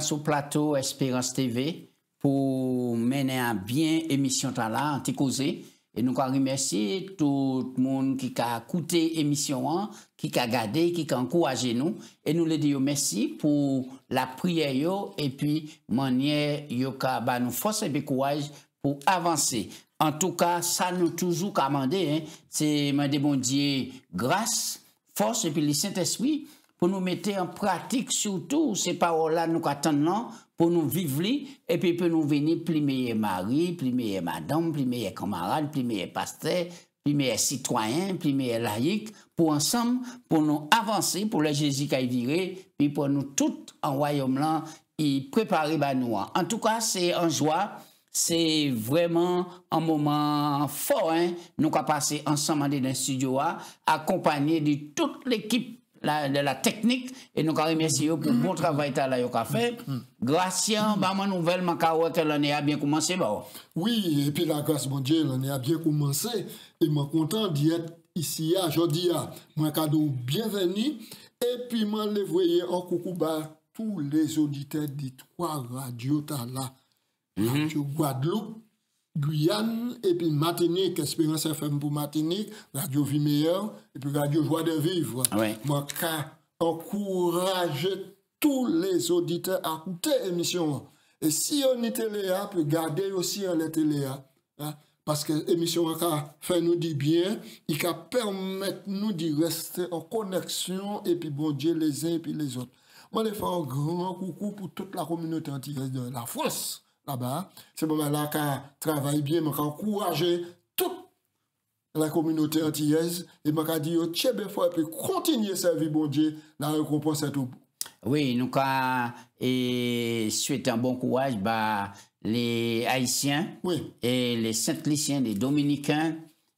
sur plateau Espérance TV pour mener à bien émission là, en causé. Et nous remercions tout le monde qui a écouté l'émission, qui a regardé, qui a encouragé nous. Et nous le disons merci pour la prière et puis manière bah, nous force et courage pour avancer. En tout cas, ça nous toujours commandé, hein, c'est demander bon Dieu grâce, force et puis le Saint-Esprit pour nous mettre en pratique surtout ces paroles-là nous attendons pour nous vivre et puis pour nous venir plus meilleur mari, plus meilleur madame, plus meilleur camarade, plus meilleur pasteur, plus meilleur citoyen, plus meilleur laïc pour ensemble pour nous avancer pour le Jésus qui a viré puis pour nous tous en royaume là et préparer nous. En tout cas, c'est en joie. C'est vraiment un moment fort, hein? Nous avons passé ensemble dans le studio, accompagné de toute l'équipe de la technique, et nous remercions pour le bon travail que vous avez fait. Grâce à ma nouvelle, que l'année a bien commencé. Oui, et puis la grâce, mon Dieu, l'année a bien commencé, et je suis content d'être ici aujourd'hui. Moi, cadeau bienvenue, et puis je le voyais en coucou tous les auditeurs des 3 radios là. Radio Guadeloupe, Guyane, et puis Martinique, Espérance FM pour Martinique, Radio Vie Meilleure, et puis Radio Joie de Vivre. Ouais. Moi, encourager tous les auditeurs à écouter l'émission. Et si on est télé, peut garder aussi en la télé. Hein, parce que l'émission fait nous du bien, il va permettre nous de rester en connexion, et puis bon Dieu, les uns et puis les autres. Moi, je fais un grand coucou pour toute la communauté antillaise de la France. Là-bas, c'est moment-là qu'on travaille bien, mais qu'on encourage toute la communauté antillaise et qu'on dit au Tchébé faut puis continuer à servir bon Dieu, la récompense est au bout. Oui, nous souhaitons un bon courage les Haïtiens et les Saint-Lyciens, les Dominicains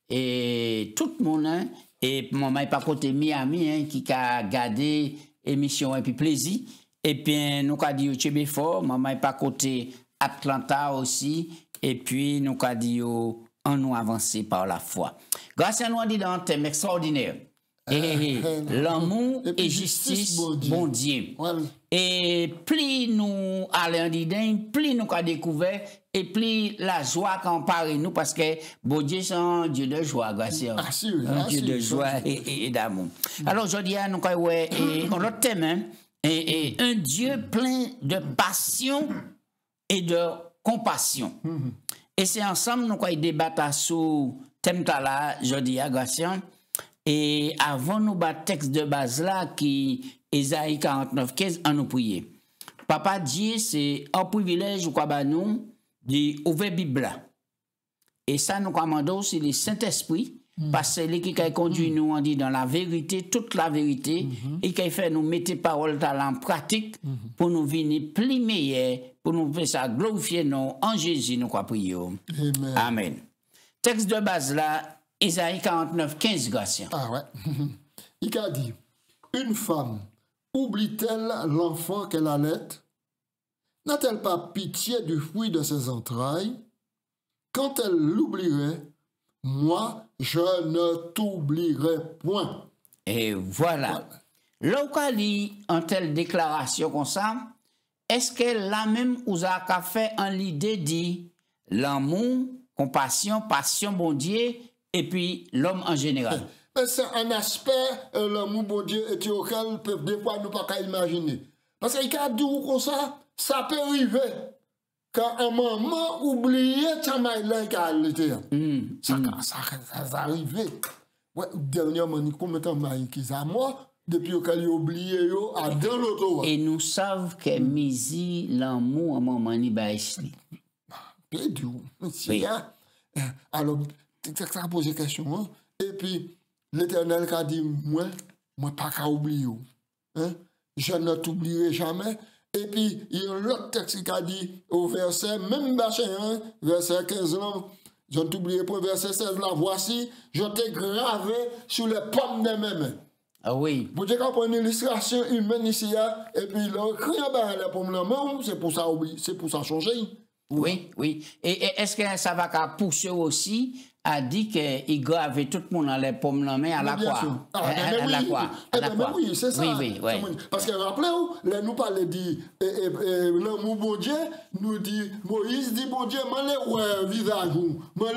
et tout le monde. Hein, et maman est pas côté Miami hein, qui a gardé l'émission et puis plaisir. Et puis nous avons dit au Tchébé fort, maman est pas côté Atlanta aussi, et puis nous avons dit on nous avancer par la foi. Grâce à nous, on dit dans un thème extraordinaire. L'amour et justice, bon Dieu. Voilà. Et plus nous allons dire, plus nous avons découvert, et plus la joie qu'on parle nous, parce que bon Dieu, c'est un Dieu de joie, grâce à un Dieu de joie et d'amour. Alors aujourd'hui, nous avons un autre thème, hein, et un Dieu plein de passion et de compassion. Et c'est ensemble nous allons débattre sur le thème là, aujourd'hui, Gratien. Et avant nous battre texte de base là, qui Ésaïe 49, 15, en nous prier. Papa Dieu, c'est un privilège, quoi, nous, d'ouvrir la Bible. Et ça, nous commandons, c'est le Saint-Esprit, parce que c'est lui qui a conduit nous, on dit, dans la vérité, toute la vérité, et qui a fait nous mettre paroles en pratique pour nous venir plus meilleurs, pour nous faire ça glorifier nous, en Jésus, nous croyons prier. Amen. Amen. Texte de base là, Ésaïe 49, 15, Gratien. Ah ouais. Il a dit, une femme oublie-t-elle l'enfant qu'elle allait? N'a-t-elle pas pitié du fruit de ses entrailles? Quand elle l'oublierait, moi, je ne t'oublierai point. Et voilà. Là où elle lit en telle déclaration comme ça, est-ce qu'elle a même a fait en l'idée dit l'amour, compassion, passion, bon Dieu, et puis l'homme en général? C'est un aspect, l'amour, bon Dieu, et auquel des fois nous ne pouvons pas imaginer. Parce qu'il y a dit comme ça peut arriver. Quand un maman oublie sa mère ça arrive. Ouais, dernièrement, nous commettons qui a moi depuis qu'elle a oublié à dans l'auto. Et nous savons que misi l'amour à maman ni baïsli. Oui. Alors, ça a posé question. Et puis, l'Éternel a dit, moi pas qu'à oublier. Hein? Je ne t'oublierai jamais. Et puis, il y a l'autre texte qui a dit, au verset, même verset 15, je ne t'oublierai pas, verset 16, là, voici, je t'ai gravé sur les pommes de mes mains. Ah oui. Vous avez une illustration humaine ici, et puis, le crayon dans les pommes de main, c'est pour ça changer. Oui, oui. Et est-ce que ça va pousser aussi a dit qu'il gravait tout le monde dans les pommes dans main à la Bien croix. sûr. À la croix. À la croix. Oui, c'est ça. Oui, oui, oui. Parce que rappelez-vous, là, nous parlons de l'amour bon Dieu, nous dit, Moïse dit, bon Dieu, je ouais visage, je ouais.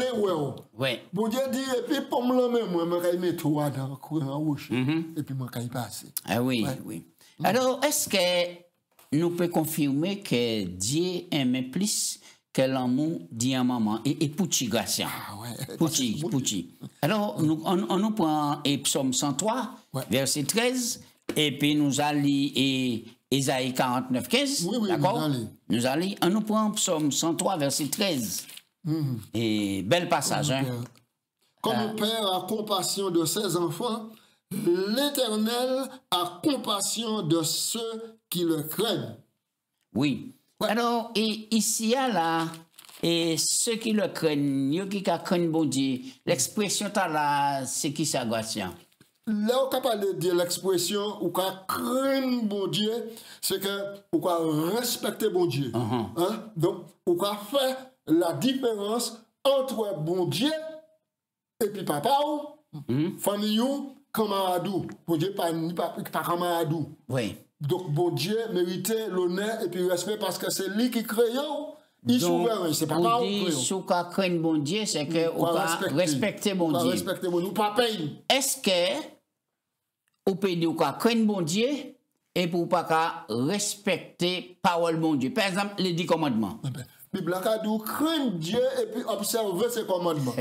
Oui. Bon Dieu dit, et puis pomme la main, moi, je vais mettre toi dans le courant rouge, et puis je vais passer. Ah oui, oui. Alors, est-ce que nous pouvons confirmer que Dieu aimait plus que l'amour dit à maman et Pouchi Gracien? Ah ouais. Pouchi. Alors, on nous prend Psaume 103, verset 13, et puis nous allons lire Ésaïe 49, 15. Oui, d'accord? On nous prend Psaume 103, verset 13. Et bel passage, hein? Comme le Père a compassion de ses enfants, l'Éternel a compassion de ceux qui le craignent. Oui. Alors, et ici, là, et ceux qui le craignent, qui craignent bon Dieu, l'expression là, c'est qui ça, Gracien? Là, on peut parler de l'expression ou qu'on craindre bon Dieu, c'est que ou qu'on respecter bon Dieu. Hein? Donc, on peut faire la différence entre bon Dieu et puis papa ou famille ou camarade. Bon Dieu pas camarade. Oui. Donc, bon Dieu méritait l'honneur et puis le respect parce que c'est lui qui crée. Il souverain, c'est pas moi qui crée. Si on craint bon Dieu, c'est que on va respecter bon Dieu. Respecter bon Dieu, pas payer. Est-ce que on peut dire qu'on craint bon Dieu et pour pas respecter parole bon Dieu? Par exemple, les 10 commandements. La Bible a dit craindre Dieu et puis observer ses commandements.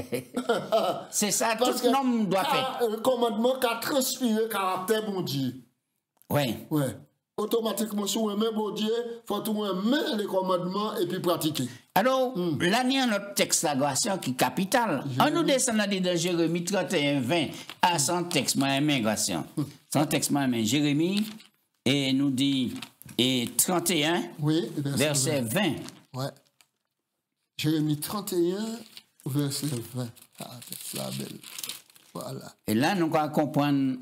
C'est ça, tout l'homme doit faire. Le commandement qui a transpiré le caractère bon Dieu. Oui. Ouais. Automatiquement, si on aime bon Dieu, il faut tout aimer les commandements et puis pratiquer. Alors, là, il y a notre texte la Gracien qui est capital. On nous descend de Jérémie 31, 20 à son texte, moi, aimé Gracien. Son texte, moi, aimé Jérémie, et nous dit, et 31, oui, verset 20. Ouais. Jérémie 31, verset 20. Ah, c'est la belle. Voilà. Et là, nous allons comprendre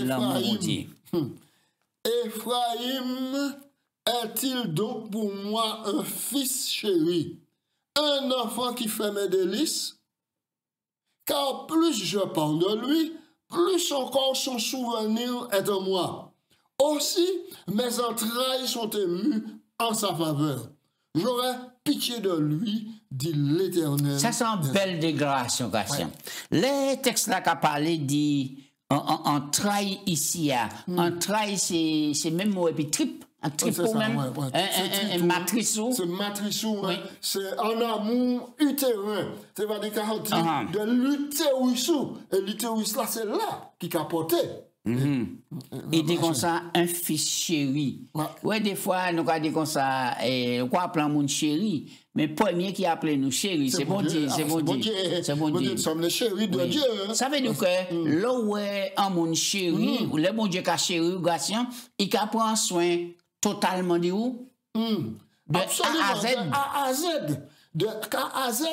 l'amour de Dieu. Ephraïm est-il donc pour moi un fils chéri, un enfant qui fait mes délices? Car plus je parle de lui, plus encore son souvenir est en moi. Aussi, mes entrailles sont émues en sa faveur. J'aurai pitié de lui, dit l'Éternel. Ça, c'est une belle déclaration, Gracien. Les textes là qu'a parlé dit en trahi ici, en trahi c'est même mot et puis trip. Un tripot même, un matrissou. C'est matrissou, c'est un amour utérin. C'est-à-dire de l'utérus. Et l'utérus là, c'est là qui capotait. Il dit comme ça, un fils chéri. Ouais, des fois, nous avons dit comme ça, on appelle un monde chéri, mais premier qui appelle nous chéri, c'est bon Dieu, c'est bon Dieu. C'est bon Dieu. Nous sommes les chéris de Dieu. Ça veut dire que là où est un monde chéri, ou le bon Dieu qui a chéri, Gracien, il prend soin totalement de où? De A à Z. A à Z. De A à Z,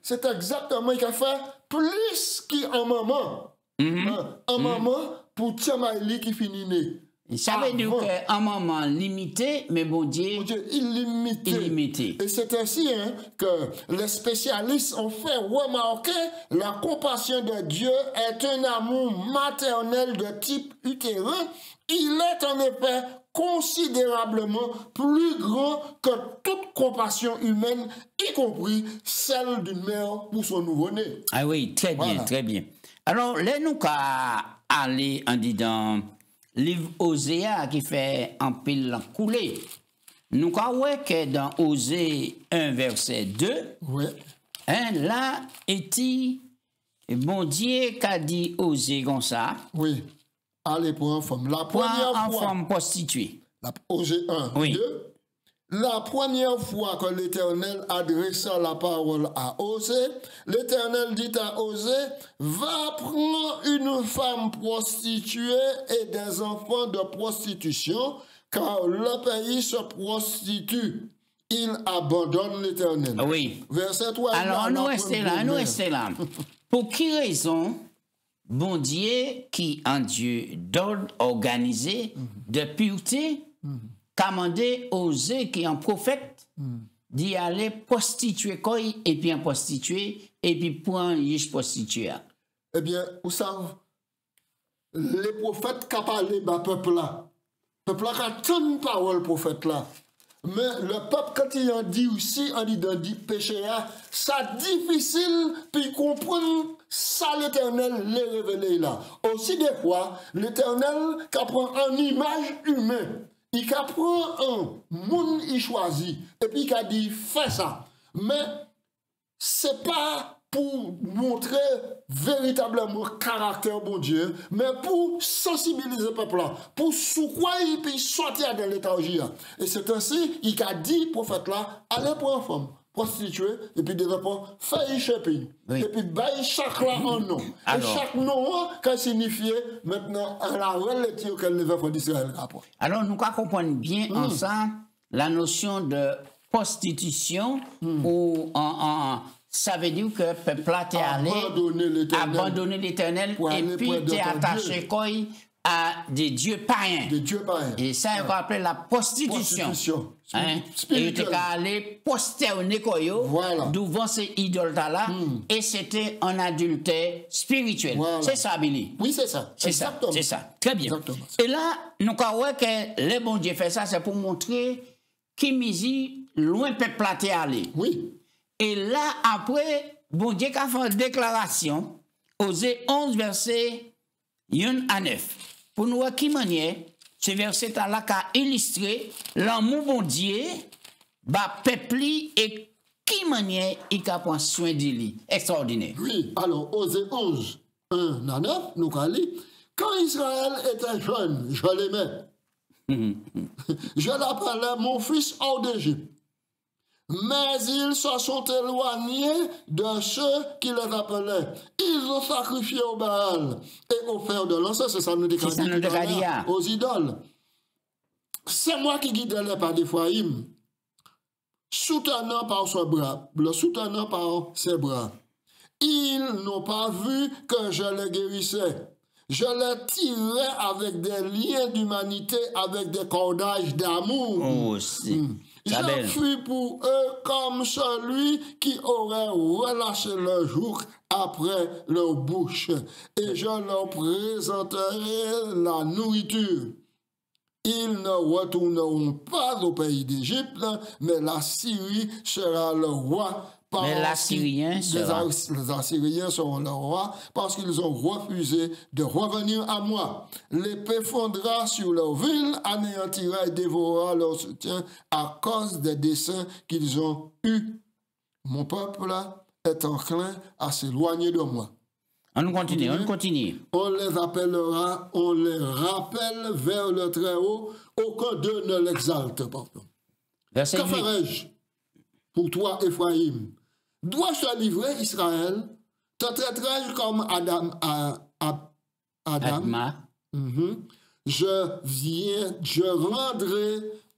c'est exactement ce qu'il a fait plus qu'un moment. Un moment pour Tiamaïli qui finit né. Ça veut dire qu'un moment limité, mais bon Dieu, illimité. Et c'est ainsi que les spécialistes ont fait remarquer la compassion de Dieu est un amour maternel de type utérin. Il est en effet considérablement plus grand que toute compassion humaine, y compris celle d'une mère pour son nouveau-né. Ah oui, très bien, très bien. Alors, là, nous allons aller en disant, livre Osée qui fait un pile coulé. Nous allons voir que dans Osée 1, verset 2, là, est-il, bon Dieu qui a dit Osée comme ça. Oui. Allez pour un femme. La première fois. Femme prostituée. Osée 1, 2. La première fois que l'Éternel adressa la parole à Osée, l'Éternel dit à Osée, va prendre une femme prostituée et des enfants de prostitution, car le pays se prostitue. Il abandonne l'Éternel. Oui. Verset 3. Alors, nous restons là. Pour qui raison, bon Dieu, qui est un Dieu d'ordre organisé, de pureté, commandé Osée qui est un prophète d'y aller prostituer quoi et puis en prostituer et puis prendre une prostituée. Eh bien, vous savez, les prophètes qui parlé bas peuple là. Peuple là qui a une parole prophète là. Mais le peuple, quand il en dit aussi, on dit péché, ça difficile puis comprendre ça l'éternel les révélé là. Aussi des fois, l'éternel qui prend une image humaine, il prend un monde, il choisit, et puis il a dit fais ça. Mais c'est pas pour montrer véritablement le caractère bon Dieu, mais pour sensibiliser le peuple là, pour sous quoi il peut sortir de léthargie. Et c'est ainsi, il a dit, prophète là, allez pour une femme, prostituée, et puis de faire shopping. Oui. Et puis bailler chaque là en nom. Et chaque nom, qui signifie maintenant, à la relation qu'elle ne veut pas d'Israël. Alors, nous comprenons bien ensemble la notion de prostitution ou ça veut dire que le peuple a été allé abandonner l'Éternel et puis t'es attaché à des dieux païens. Et ça, on appelle la prostitution. Hein? Et tu es allé posterner devant ces idoles-là et c'était un adultère spirituel. Voilà. C'est ça, Billy. Oui, c'est ça. C'est ça. C'est ça. Très bien. Exactement. Et là, nous croyons que le bon Dieu fait ça, c'est pour montrer qu'il misi loin peuple a été allé. Oui. Et là, après, bon Dieu a fait une déclaration, Osée 11, verset 1 à 9. Pour nous voir qui manière, ce verset-là qui a illustré l'amour bon Dieu, peuple et qui manière il a pris soin de lui. Extraordinaire. Oui, alors, Osée 11, 1 à 9, nous allons lire. Quand Israël était jeune, je l'aimais. Je l'appelais mon fils hors d'Égypte. Mais ils se sont éloignés de ceux qui les appelaient. Ils ont sacrifié au Baal et offert de l'encens, c'est ça nous dit aux idoles. C'est moi qui guidais les pas d'Éphraïm, soutenant par son bras, le soutenant par ses bras. Ils n'ont pas vu que je les guérissais. Je les tirais avec des liens d'humanité, avec des cordages d'amour. Oh, Je fus pour eux comme celui qui aurait relâché leur joug après leur bouche, et je leur présenterai la nourriture. Ils ne retourneront pas au pays d'Égypte, mais la Syrie sera le roi. Mais les Assyriens seront le roi parce qu'ils ont refusé de revenir à moi. L'épée fondra sur leur ville, anéantira et dévorera leur soutien à cause des desseins qu'ils ont eus. Mon peuple est enclin à s'éloigner de moi. On continue. On les appellera, on les rappelle vers le Très-Haut, aucun d'eux ne l'exalte. Que ferai-je pour toi, Ephraïm? Dois-je te livrer, Israël? Te traiterai-je comme Adam?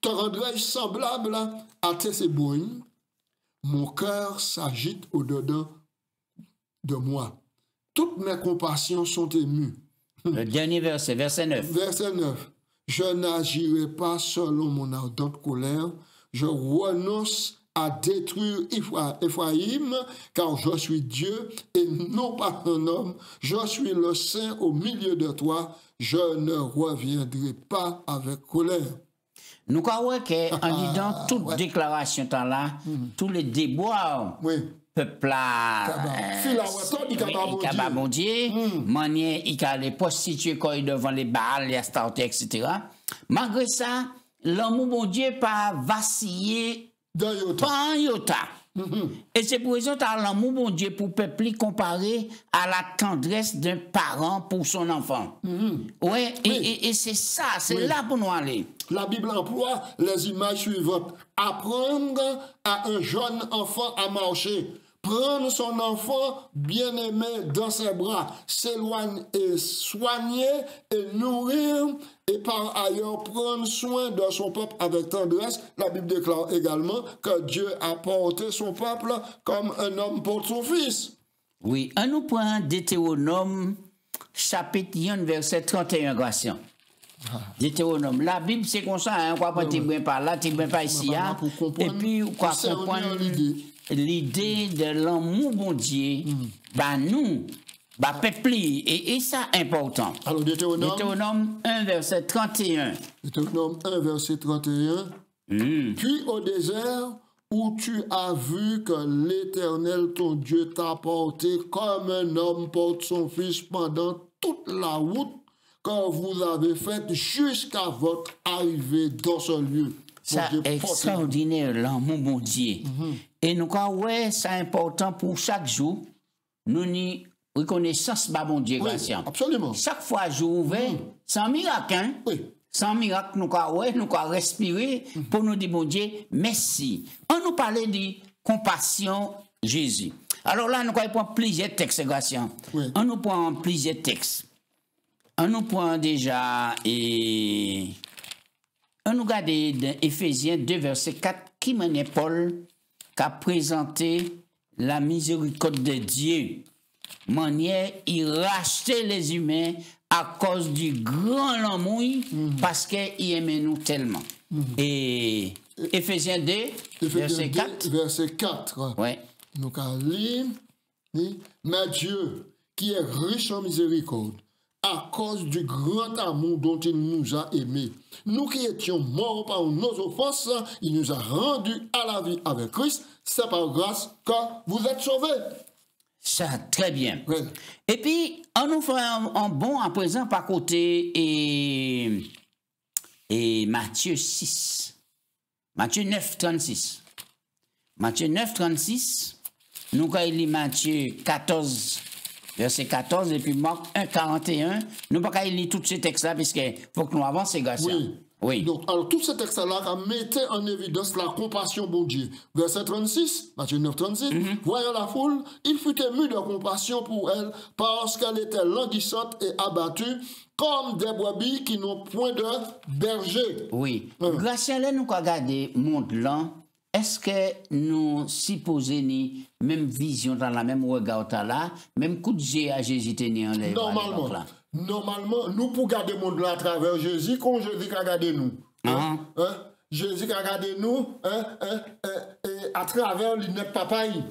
Te rendrai-je semblable à Tessébouine? Mon cœur s'agite au-dedans de moi. Toutes mes compassions sont émues. Le dernier verset, verset 9. Verset 9. Je n'agirai pas selon mon ardente colère. Je renonce à détruire Ephraïm, car je suis Dieu et non pas un homme. Je suis le Saint au milieu de toi. Je ne reviendrai pas avec colère. Nous croyons qu'en disant toute déclaration là, tous les déboires, peuple là, bon Dieu, manière, il a les prostituées devant les Baals, les Astartés, etc. Malgré ça, l'amour bon Dieu pas vacillé. Pas un iota. Et c'est pour raison que l'amour, mon Dieu, pour peuple comparé à la tendresse d'un parent pour son enfant. Oui, et c'est ça, c'est là pour nous aller. La Bible emploie les images suivantes. Apprendre à un jeune enfant à marcher. Prendre son enfant bien-aimé dans ses bras, s'éloigner et soigner et nourrir, et par ailleurs prendre soin de son peuple avec tendresse. La Bible déclare également que Dieu a porté son peuple comme un homme porte son fils. Oui, on nous prend Deutéronome chapitre 1, verset 31, Gratien. Deutéronome. La Bible, c'est comme ça, hein, on va pas t'y par là, t'y par ici, hein. Et puis, on va comprendre l'idée de l'amour bon Dieu, bah nous, bah peuple, et ça important. Alors, Deutéronome 1, verset 31. Deutéronome 1, verset 31. Puis au désert, où tu as vu que l'Éternel, ton Dieu, t'a porté comme un homme porte son fils pendant toute la route que vous avez faite jusqu'à votre arrivée dans ce lieu. Ça extraordinaire, l'amour bon Dieu. Et nous, quand ouais, c'est important pour chaque jour, nous n'y reconnaissance de bon Dieu, oui, absolument. Chaque fois jour ouvert, sans miracle, hein? Oui. Sans miracle, nous avons respirer pour nous dire, bon Dieu, merci. On nous parlait de compassion Jésus. Alors là, nous avons plusieurs textes, Gratien. Oui. On nous prend plusieurs textes. On nous prend déjà, et on nous regarde dans Éphésiens 2, verset 4, qui menait Paul qu'a présenté la miséricorde de Dieu. Manière, il rachetait les humains à cause du grand amour, parce qu'il aimait nous tellement. Et Éphésiens 2, verset 4. Verset 4. Ouais. Nous avons lu, mais Dieu, qui est riche en miséricorde, à cause du grand amour dont il nous a aimés. Nous qui étions morts par nos offenses, il nous a rendus à la vie avec Christ. C'est par grâce que vous êtes sauvés. Ça, très bien. Oui. Et puis, on nous fait un bon à présent par côté et Matthieu 6. Matthieu 9, 36. Matthieu 9, 36. Nous, quand il lit Matthieu 14, verset 14, et puis Marc 1, 41. Nous, pas qu'il lit tous ces textes-là, puisqu'il faut que nous avancions, grâce. Oui. Oui. Donc, alors, tous ces textes-là mettaient en évidence la compassion, bon Dieu. Verset 36, Matthieu 9, 36, voyant la foule, il fut ému de compassion pour elle, parce qu'elle était languissante et abattue, comme des brebis qui n'ont point de berger. Oui. Grâce à nous, regarder le monde là, est-ce que nous supposons ni même vision dans la même regard là, même coup de jet à Jésus tenir en l'air? Normalement, nous pour garder le monde là à travers Jésus, quand Jésus a gardé nous. Jésus a gardé nous à travers les papayi.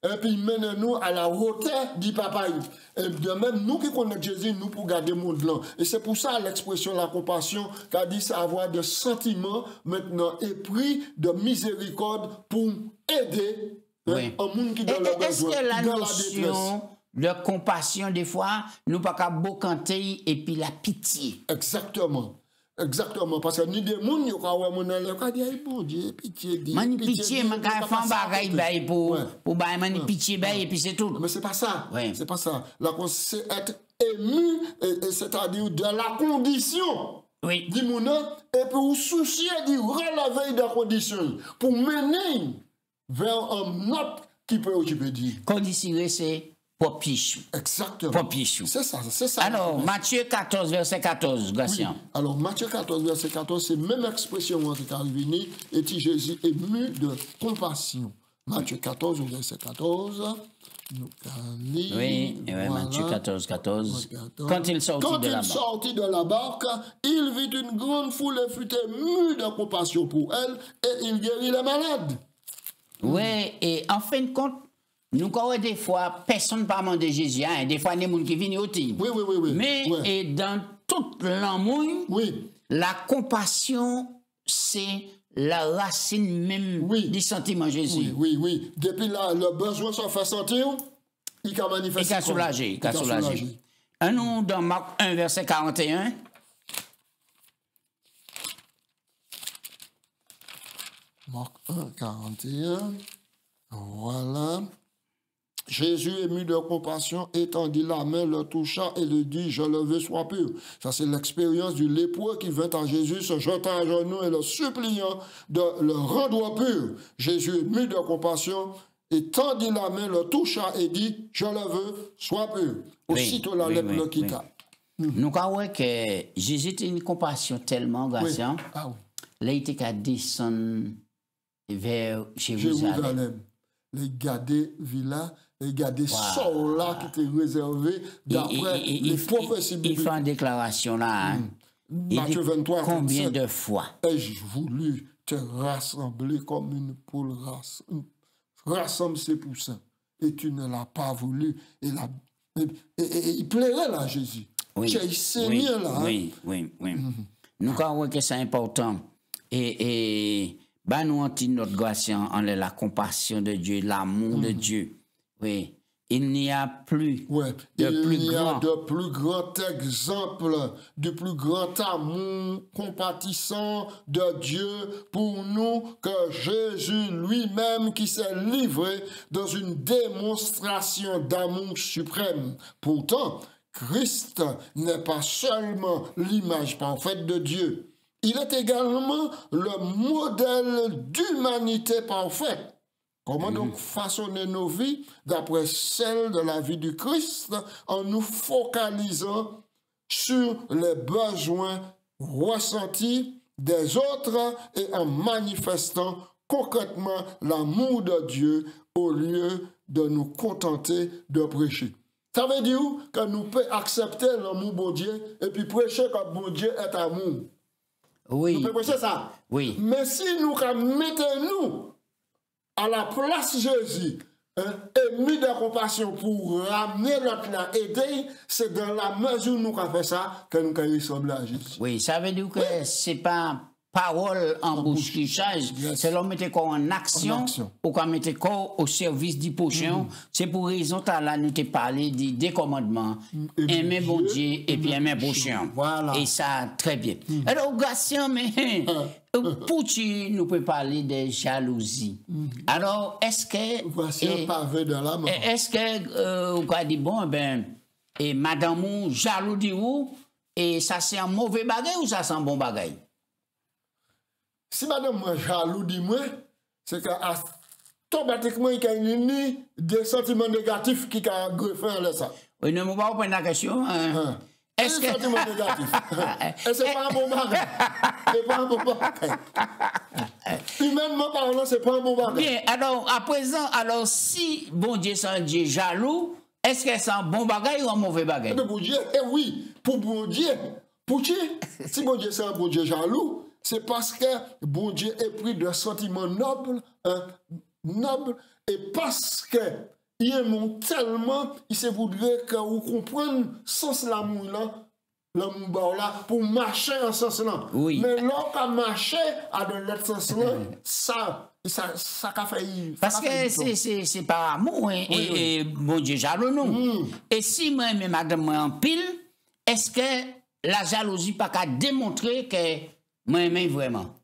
Et puis il mène nous à la hauteur du papayi. Et de même, nous qui connaissons Jésus, nous pour garder le monde là. Et c'est pour ça l'expression la compassion, qu'a dit ça avoir des sentiments maintenant et pris de miséricorde pour aider un monde qui dans le besoin. Est-ce que la notion de compassion, des fois, nous pas qu'à bocanter et puis la pitié? Exactement. Exactement. Parce que ni des gens, ils ont dit, bon Dieu, pitié. Pitié, man, quand on fait un bagage pour bailler pitié, et puis c'est tout. Mais c'est pas ça. Ouais. C'est pas ça. C'est être ému, c'est-à-dire de la condition. Oui. Du monde, et pour soucier du relever de la condition, pour mener vers un autre qui peut dire. Conditionner, c'est Popichou. Exactement. Popichou. C'est ça, c'est ça. Alors, Matthieu 14, verset 14, Gratien. Oui. Alors, Matthieu 14, verset 14, c'est la même expression qui est arrivée, et Jésus est ému de compassion. Matthieu 14, verset 14. Oui, voilà. Matthieu 14, 14. Quand il sortit de la barque, il vit une grande foule et fut ému de compassion pour elle, et il guérit les malades. Oui, et en fin de compte, nous avons des fois, personne ne parle de Jésus, hein, des fois, il y a des gens qui viennent au team. Oui. Mais et dans tout l'amour, la compassion, c'est la racine même du sentiment Jésus. Oui. Depuis là, le besoin se fait sentir, il a manifesté. Il a soulagé. Nous, dans Marc 1, verset 41. Marc 1, 41. Voilà. Jésus, ému de compassion, étendit la main, le toucha et lui dit, je le veux, sois pur. Ça, c'est l'expérience du lépreux qui vint à Jésus, se jeta à genoux et le suppliant de le rendre pur. Jésus, ému de compassion, étendit la main, le toucha et dit, je le veux, sois pur. Aussitôt la lèpre le quitta. Nous croyons que Jésus a une compassion tellement gracieuse. Là, il était descendre vers Jérusalem. Les garder villa, les garder sol là qui était réservé d'après les prophéties bibliques. Il fait une déclaration là. Matthieu 23, combien 37. de fois? Ai-je voulu te rassembler comme une poule rassemble ses poussins, et tu ne l'as pas voulu. Et il plairait là, Jésus. Oui, Tu as saigné là. Oui, oui, oui. Nous croyons que c'est important. Et bah, nous, notre grâce en la compassion de Dieu, l'amour de Dieu. Oui. Il n'y a plus de plus grand exemple, de plus grand amour compatissant de Dieu pour nous que Jésus lui-même qui s'est livré dans une démonstration d'amour suprême. Pourtant, Christ n'est pas seulement l'image parfaite de Dieu, il est également le modèle d'humanité parfaite. Comment donc façonner nos vies d'après celle de la vie du Christ en nous focalisant sur les besoins ressentis des autres et en manifestant concrètement l'amour de Dieu au lieu de nous contenter de prêcher. Ça veut dire que nous pouvons accepter l'amour de Dieu et puis prêcher que bon Dieu est amour. Oui. Nous pouvons prêcher ça. Oui. Mais si nous mettons-nous à la place de Jésus, et mis de compassion pour ramener l'autre là, aider, c'est dans la mesure où nous avons fait ça que nous avons ressemblé à Jésus. Oui, ça veut dire que c'est pas parole en bouche qui change, c'est l'homme mettre corps en action, ou qu'on mette corps au service du prochain. C'est pour raison que là, nous te parlé des commandements, aimer bon Dieu et puis aimer prochain. Voilà. Et ça, très bien. Alors, Gatien, mais pour tu nous peut parler de jalousie. Alors, est-ce que... Voici un pavé de la mort. Est-ce que, on va dire, bon, ben, et madame ou jaloux dit ou, et ça c'est un mauvais bagage ou ça c'est un bon bagage? Si madame moi jaloux dit moi, c'est qu'automatiquement il y a des sentiments négatifs qui ont greffé en ça. Oui, ne me pas prendre la question. Est-ce que sentiment négatif? Et c'est pas un bon bagage. C'est pas un bon bagage. Humainement parlant, c'est pas un bon bagage. Bien, alors à présent, alors si bon Dieu c'est un Dieu jaloux, est-ce que c'est un bon bagage ou un mauvais bagage? Pour Dieu, oui, pour bon Dieu. Pour Dieu, si bon Dieu c'est un bon Dieu jaloux, c'est parce que bon Dieu est pris de sentiments nobles, et parce que il aime tellement, il se voudrait que vous compreniez sens l'amour là, pour marcher en sens là. Oui. Mais lorsqu'on marche à de l'autre sens là, ça a fait. Parce que c'est par amour, hein, oui. et bon Dieu jaloux nous. Et si moi-même madame moi en pile, est-ce que la jalousie pas qu'à démontrer que moi-même vraiment?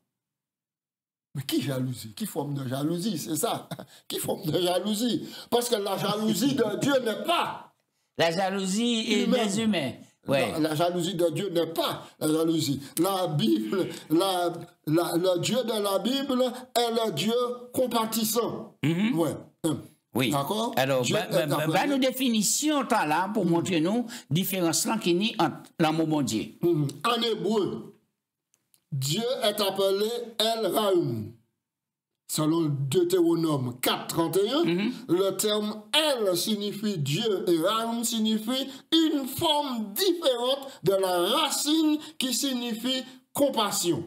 Mais qui jalousie? Qui forme de jalousie? C'est ça. Qui forme de jalousie? Parce que la jalousie de Dieu n'est pas. La jalousie est des humains. Ouais. Non, la jalousie de Dieu n'est pas la jalousie. La Bible, le Dieu de la Bible est le Dieu compatissant. Ouais. Oui. D'accord? Alors, nous définition là pour montrer nous différence là qui est entre l'amour bon Dieu. En hébreu, Dieu est appelé El Raoum. Selon Deutéronome 4:31, le terme El signifie Dieu et Raoum signifie une forme différente de la racine qui signifie compassion.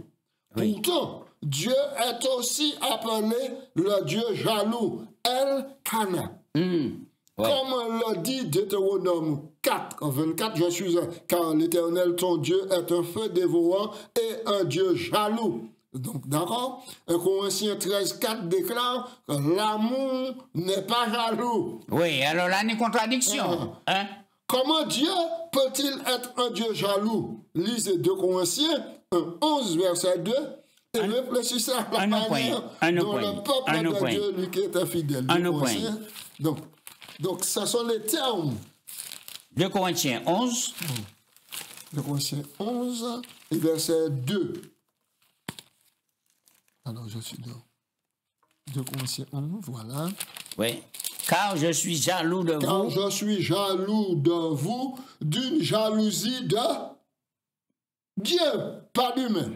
Oui. Pourtant, Dieu est aussi appelé le Dieu jaloux, El Kana. Ouais. Comme le dit Deutéronome 4:24, je suis car l'Éternel ton Dieu est un feu dévorant et un Dieu jaloux. Donc, d'accord? Corinthiens 13:4 déclare que l'amour n'est pas jaloux. Oui, alors là, il y a une contradiction. Comment Dieu peut-il être un Dieu jaloux? Lisez 2 Corinthiens 11, verset 2. Et réfléchissez à la manière dont le peuple de Dieu lui qui était fidèle. Donc, ce sont les termes. 2 Corinthiens 11. 2 Corinthiens 11, et verset 2. Alors, je suis dans 2 Corinthiens 11, voilà. Oui. Car je suis jaloux de vous. Car je suis jaloux de vous d'une jalousie de Dieu, pas d'humain.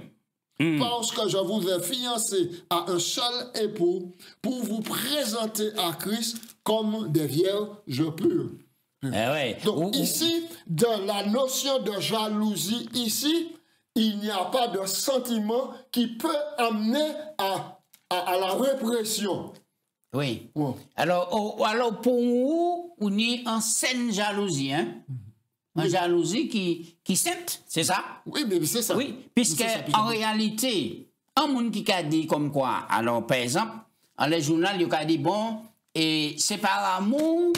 Parce que je vous ai fiancé à un seul époux pour vous présenter à Christ comme des vierges pures. Ouais. Donc ici, dans la notion de jalousie, ici, il n'y a pas de sentiment qui peut amener à la répression. Oui. Ouais. Alors pour vous, on est en saine jalousie, hein? En jalousie qui sainte, c'est ça? Oui, mais c'est ça. Oui, puisque en réalité, un monde qui a dit comme quoi, alors par exemple, dans les journaux, il a dit bon, et c'est par amour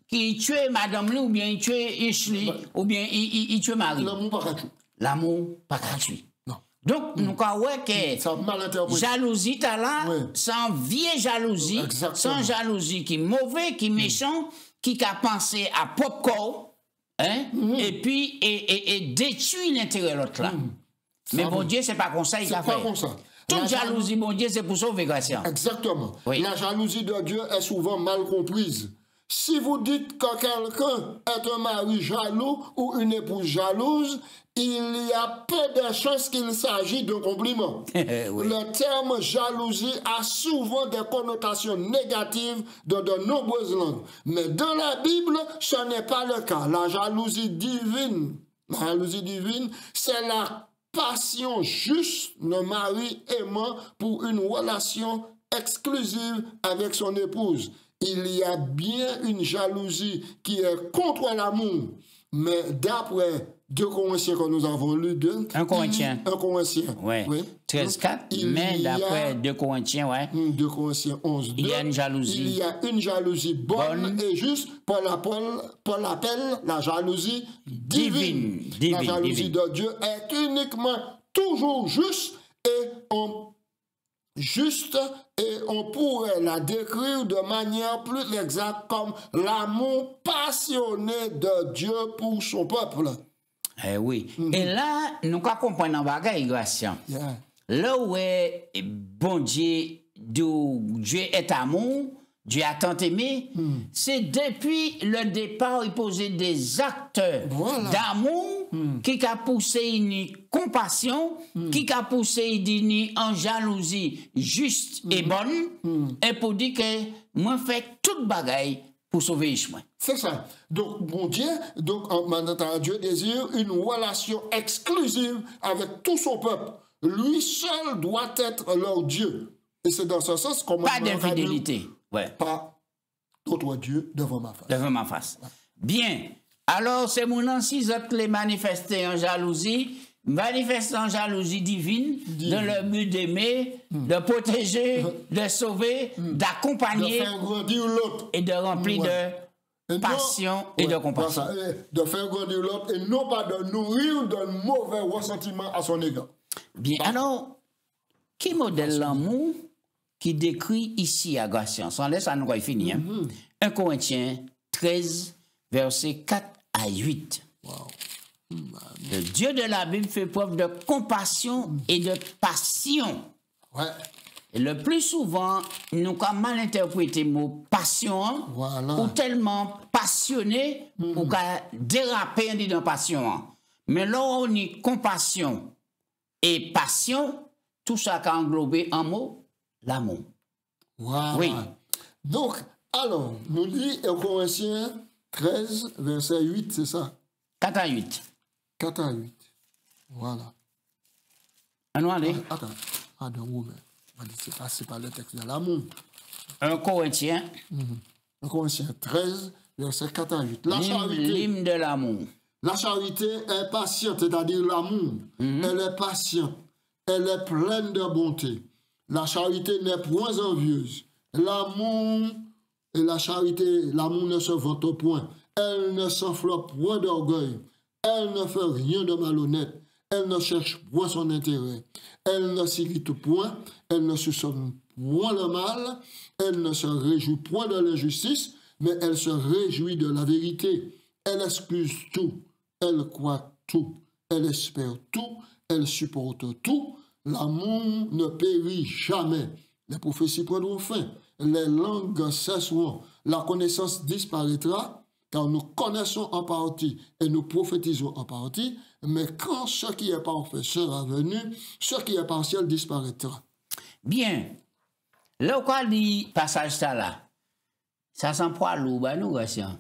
qu'il tue madame ou bien il tue Ashley, ou bien il tue Marie. L'amour pas gratuit. L'amour pas gratuit. Non. Donc, nous croyons que Ça mal interprété. jalousie, t'as là, Oui. sans vieille jalousie, Exactement. sans jalousie qui est mauvais, qui est méchant, qui a pensé à propre corps, hein, et puis et détruit l'intérêt de l'autre là. Mais bon Dieu, c'est pas comme ça, il a fait. C'est pas comme ça. Toute jalousie, bon Dieu, c'est pour sauver Gratien. Exactement. Oui. La jalousie de Dieu est souvent mal comprise. Si vous dites que quelqu'un est un mari jaloux ou une épouse jalouse, il y a peu de chances qu'il s'agit d'un compliment. Oui. Le terme jalousie a souvent des connotations négatives dans de nombreuses langues. Mais dans la Bible, ce n'est pas le cas. La jalousie divine, c'est la passion juste d'un mari aimant pour une relation exclusive avec son épouse. Il y a bien une jalousie qui est contre l'amour, mais d'après 2 Corinthiens que nous avons lu, 1 Corinthiens. 1 Corinthiens. Ouais. Oui. 13-4, mais d'après 2 Corinthiens, ouais. 2 Corinthiens 11, 2. Il y a une jalousie. Il y a une jalousie bonne et juste. Paul l'appelle la jalousie divine. La jalousie de Dieu est uniquement toujours juste et on pourrait la décrire de manière plus exacte comme l'amour passionné de Dieu pour son peuple. Eh oui. Et là, nous comprenons un bagage, Gratien. Yeah. Là où est bon Dieu, Dieu est amour, Dieu a tant aimé, c'est depuis le départ, il posait des actes d'amour qui a poussé une compassion, qui a poussé une en jalousie juste et bonne, et pour dire que moi fais toute bagaille pour sauver les chemins. C'est ça. Donc, bon Dieu, Dieu désire une relation exclusive avec tout son peuple. Lui seul doit être leur Dieu. Et c'est dans ce sens qu'on pas d'infidélité. Ouais. Pas d'autre Dieu devant ma face. Devant ma face. Ouais. Bien. Alors, c'est mon ancien qui les manifesté en jalousie, divine, dans le but d'aimer, de protéger, de sauver, d'accompagner, de faire grandir l'autre et de remplir de passion et de compassion. De faire grandir l'autre et non pas de nourrir d'un mauvais ressentiment à son égard. Bien. Alors, qui modèle l'amour qui décrit ici à Gratien? On laisse à nous finir. 1 Corinthiens 13, versets 4 à 8. Wow. Le Dieu de la Bible fait preuve de compassion et de passion. Ouais. Et le plus souvent, nous avons mal interprété le mot passion, ou tellement passionné, ou qu'à déraper dans passion. Mais là, on est compassion et passion, tout ça qui a englobé en mot, l'amour. Voilà. Oui. Donc, alors, nous dit 1 Corinthiens 13, verset 8, c'est ça? 4 à 8. 4 à 8. Voilà. Allons, allez. Attends, c'est pas le texte de l'amour. 1 Corinthiens. 1 Corinthiens 13, verset 4 à 8. La charité. L'hymne de l'amour. La charité est patiente, c'est-à-dire l'amour. Elle est patiente. Elle est pleine de bonté. La charité n'est point envieuse. L'amour et la charité, l'amour ne se vante point. Elle ne s'enflamme point d'orgueil. Elle ne fait rien de malhonnête. Elle ne cherche point son intérêt. Elle ne s'irrite point. Elle ne soupçonne point le mal. Elle ne se réjouit point de l'injustice, mais elle se réjouit de la vérité. Elle excuse tout. Elle croit tout. Elle espère tout. Elle supporte tout. L'amour ne périt jamais. Les prophéties prendront fin. Les langues cesseront. La connaissance disparaîtra, car nous connaissons en partie et nous prophétisons en partie, mais quand ce qui est parfait sera venu, ce qui est partiel disparaîtra. Bien. Là, quand on dit passage ça là, ça sent pas lourd, bah nous, Gratien.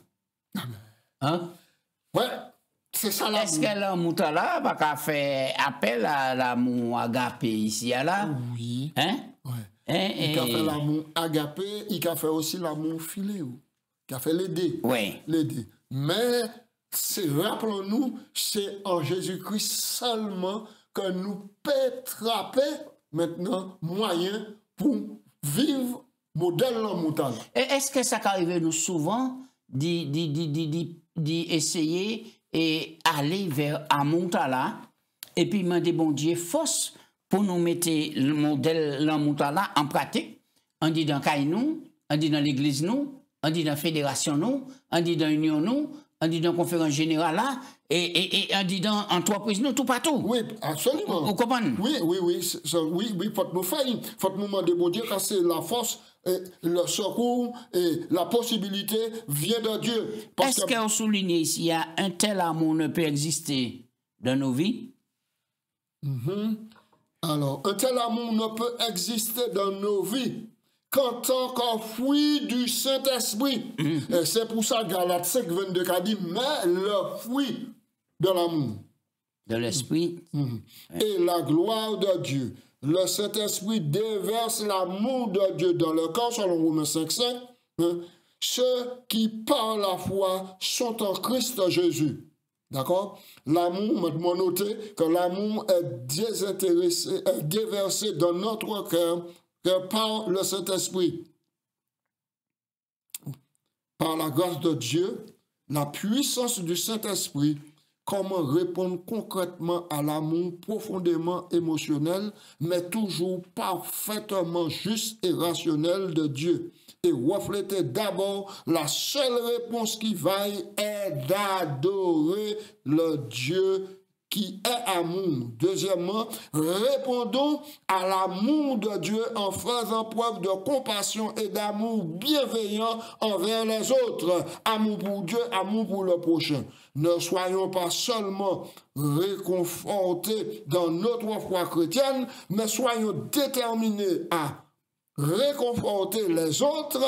Hein? Ouais, C'est ça l'amour. Est-ce que l'amour là va qu'à faire appel à l'amour agapé ici là? Oui. Hein? Ouais. Hein? Il a fait l'amour agapé, il a fait aussi l'amour philéo. Il a fait les deux. Oui. Les deux. Mais rappelons-nous, c'est en Jésus-Christ seulement que nous pouvons trapper maintenant moyen pour vivre modèle l'amour là. Et est-ce que ça arrive nous souvent d'essayer et aller vers amour là et puis demander bon Dieu force pour nous mettre le modèle l'amour là en pratique? On dit dans Caïnou, on dit dans l'église nous, on dit dans la fédération nous, on dit dans l'union nous, on dit dans la conférence générale là, et on dit dans l'entreprise nous, tout partout. Oui, absolument. Vous comprenez? Oui, faut nous faire, faut nous demander, bon Dieu, car c'est la force, le secours et la possibilité vient de Dieu. Est-ce qu'on souligne ici, il y a un tel amour ne peut exister dans nos vies? Alors, un tel amour ne peut exister dans nos vies qu'en tant qu'un fruit du Saint-Esprit. Et c'est pour ça Galates 5, 22 a dit, mais le fruit de l'amour. De l'esprit. Et la gloire de Dieu. Le Saint-Esprit déverse l'amour de Dieu dans le cœur, selon Romains 5, 5. Ceux qui, par la foi, sont en Christ Jésus. D'accord? L'amour, maintenant notez que l'amour est désintéressé, est déversé dans notre cœur par le Saint-Esprit. Par la grâce de Dieu, la puissance du Saint-Esprit, comment répondre concrètement à l'amour profondément émotionnel, mais toujours parfaitement juste et rationnel de Dieu. Et refléter d'abord la seule réponse qui vaille est d'adorer le Dieu qui est amour. Deuxièmement, répondons à l'amour de Dieu en faisant preuve de compassion et d'amour bienveillant envers les autres. Amour pour Dieu, amour pour le prochain. Ne soyons pas seulement réconfortés dans notre foi chrétienne, mais soyons déterminés à réconforter les autres,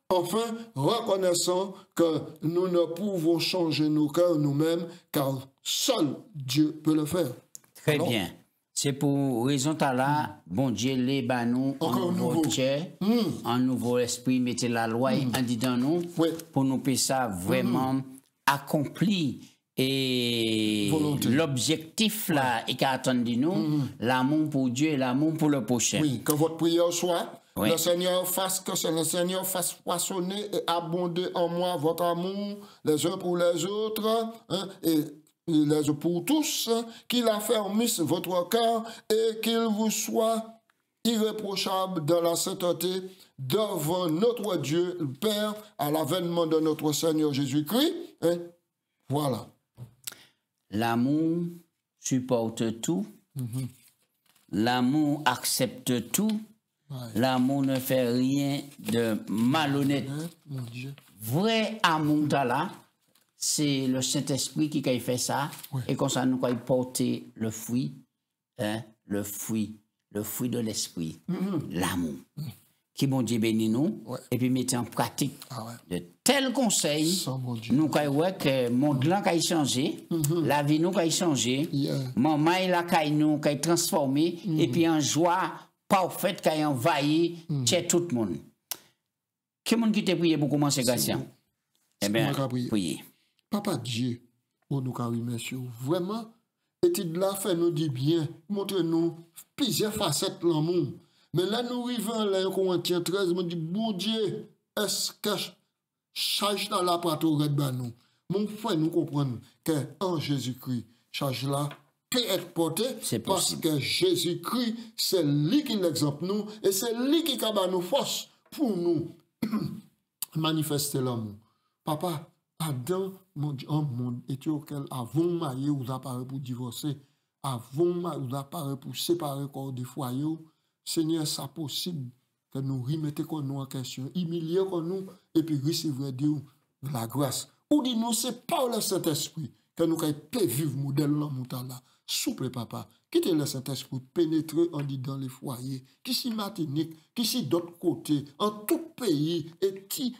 enfin reconnaissant que nous ne pouvons changer nos cœurs nous-mêmes, car seul Dieu peut le faire. Très bien. C'est pour raison là, bon Dieu, les banou en nouveau cœur, en nouveau esprit, mettez la loi en disant nous, pour nous faire ça vraiment accompli. Et l'objectif là, et qu'attendez nous, l'amour pour Dieu et l'amour pour le prochain. Oui, que votre prière soit. Oui. Le Seigneur fasse poissonner et abonder en moi votre amour, les uns pour les autres, et les pour tous, qu'il affermisse votre cœur et qu'il vous soit irréprochable dans la sainteté devant notre Dieu, le Père, à l'avènement de notre Seigneur Jésus-Christ. Voilà. L'amour supporte tout. L'amour accepte tout. L'amour ne fait rien de malhonnête. Mon Dieu. Vrai amour là, c'est le Saint-Esprit qui a fait ça. Et comme ça, nous avons porté le fruit, le fruit de l'esprit, l'amour. Qui bon Dieu bénit nous, et puis mettez en pratique de tels conseils. Nous avons vu que le monde là a changé, la vie nous a changé, maman et la caille nous a transformé, et puis en joie parfaite qui a envahi chez tout le monde. Qui monde qui t'a prié pour commencer, Gatien? Eh bien, priez. Papa Dieu, nous remercions vraiment. Étude là fait nous dit bien, montre-nous plusieurs facettes de l'amour. Mais là, nous arrivons là, en Corinthiens 13, me dit, bon Dieu, est-ce que charge dans la prato red banou? Mon frère, nous comprenons qu'en Jésus-Christ, charge là peut être porté parce que Jésus-Christ, c'est lui qui l'exemple nous et c'est lui qui a nous force pour nous manifester l'amour. Papa, Adam, mon Dieu, un monde était auquel avant marié vous apparaît pour divorcer, avant marié vous apparaît pour séparer corps des foyers. Seigneur, c'est possible que nous remettions nous en question, humilier nous et puis recevoir de la grâce. Ou dis-nous, c'est par le Saint-Esprit que nous pouvons vivre le modèle là. Souple, papa. Quittez le Saint-Esprit pénétrer en dit dans les foyers, qui s'y Martinique, qui s'y d'autres côtés, en tout pays, et qui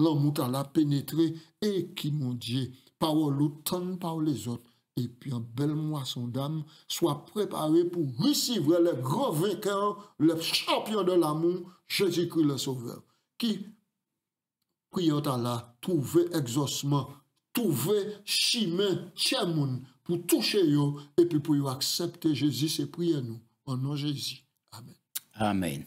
l'amour t'a la pénétré et qui, mon Dieu, parole autant par les autres. Et puis en belle moisson d'âme, soit préparé pour recevoir le grand vainqueur, le champion de l'amour, Jésus-Christ le Sauveur. Qui, prions là, trouver exaucement, trouver chemin, chemin pour toucher yo, et puis pour accepter Jésus, c'est prier nous. Au nom de Jésus. Amen. Amen.